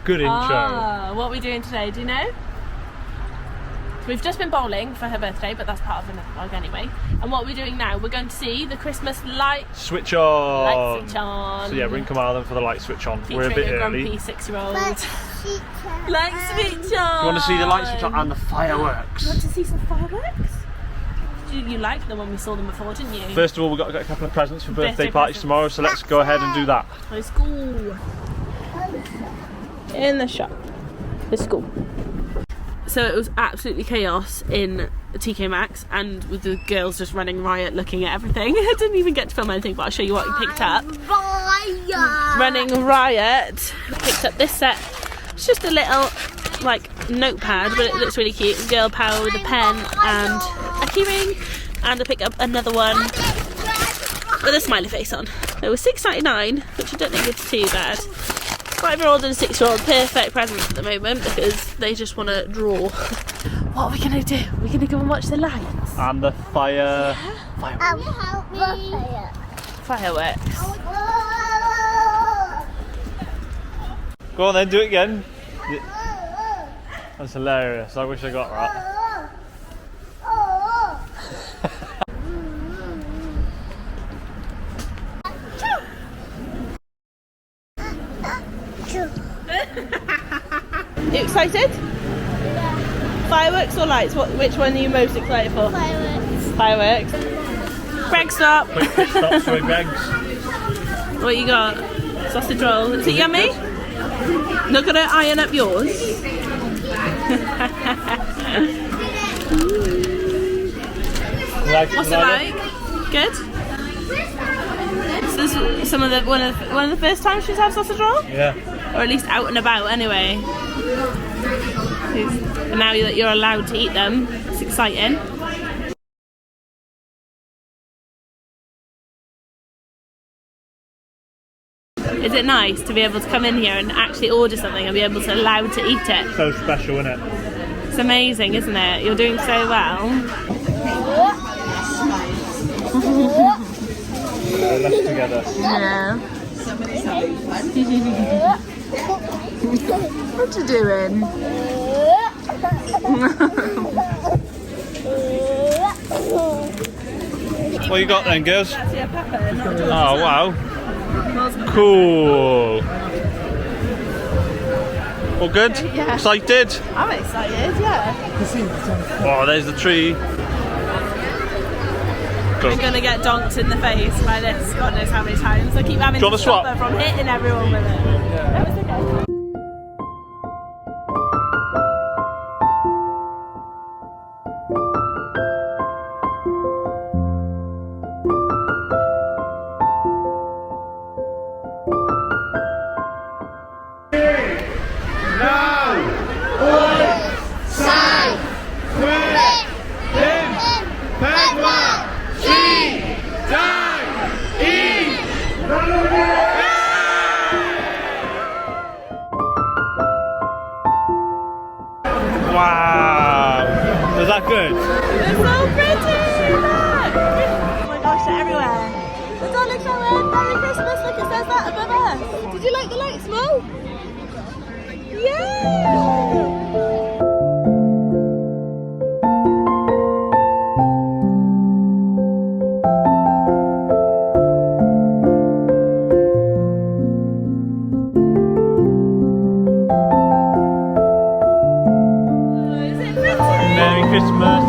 Good intro. Ah, what are we doing today, do you know? We've just been bowling for her birthday, but that's part of another vlog anyway. And what we're doing now, we're going to see the Christmas light switch on. Light switch on. So yeah, we're in Carmarthen for the light switch on. Featuring we're a bit a early. grumpy 6-year-old. Light switch on. You want to see the light switch on and the fireworks? You want to see some fireworks? You liked them when we saw them before, didn't you? First of all, we've got to get a couple of presents for birthday parties tomorrow, so let's go ahead and do that. Let's go. In the shop. Let's go. So it was absolutely chaos in TK Maxx, and with the girls just running riot looking at everything. I didn't even get to film anything, but I'll show you what we picked up. Running riot. I picked up this set. It's just a little like notepad, but it looks really cute. Girl power with a pen and a keyring, and I picked up another one with a smiley face on. It was $6.99, which I don't think is too bad. 5-year-old and 6-year-old, perfect presents at the moment because they just want to draw. What are we going to do? We're going to go and watch the lights. And the fireworks. Fireworks. Go on then, do it again. That's hilarious. I wish I got that. You excited? Yeah. Fireworks or lights? Which one are you most excited for? Fireworks. Fireworks. Greg, stop. Quick stop, sorry, Greg's. What you got? Sausage roll. Is it yummy? Not gonna iron up yours. What's it like? Good. This is one of the first times she's had sausage roll. Yeah. Or at least out and about anyway. And now that you're allowed to eat them, it's exciting. Is it nice to be able to come in here and actually order something and be able to allow to eat it? So special, isn't it? It's amazing, isn't it? You're doing so well. We're left together. Yeah. What you doing? What you got then, girls? That's your pepper, not yours. Oh wow. Cool. All good? Yeah. Excited? I'm excited, yeah. Oh, there's the tree. We're gonna get donked in the face by this, God knows how many times. I keep having to stop her from hitting everyone with it. Yeah. It's okay. Wow. Was that good? It's so pretty! Look! Oh my gosh, they're everywhere. The dollar showing! Merry Christmas! Look, it says that above us. Did you like the lights, Mo? Yeah! Merry Christmas.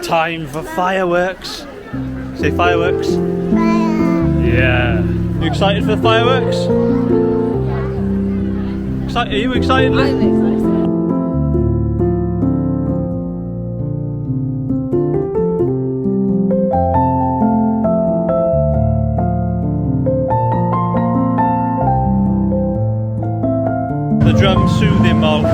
Time for fireworks. Say fireworks. Yeah. You excited for the fireworks? Are you excited? I'm excited. The drums soothe him all.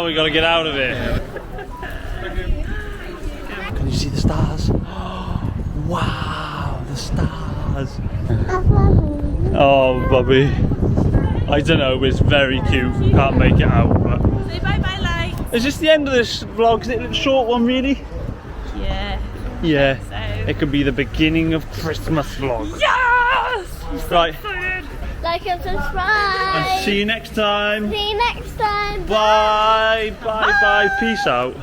we gotta get out of here. Can you see the stars? Wow, the stars. Oh, Bobby. I don't know, it's very cute. Can't make it out. But... Say bye-bye, lights. Is this the end of this vlog? Is it a short one, really? Yeah. Yeah. So. It could be the beginning of Christmas vlog. Yes! Right. Like and subscribe. And see you next time. See you next time. Bye. Bye. Bye. Peace out.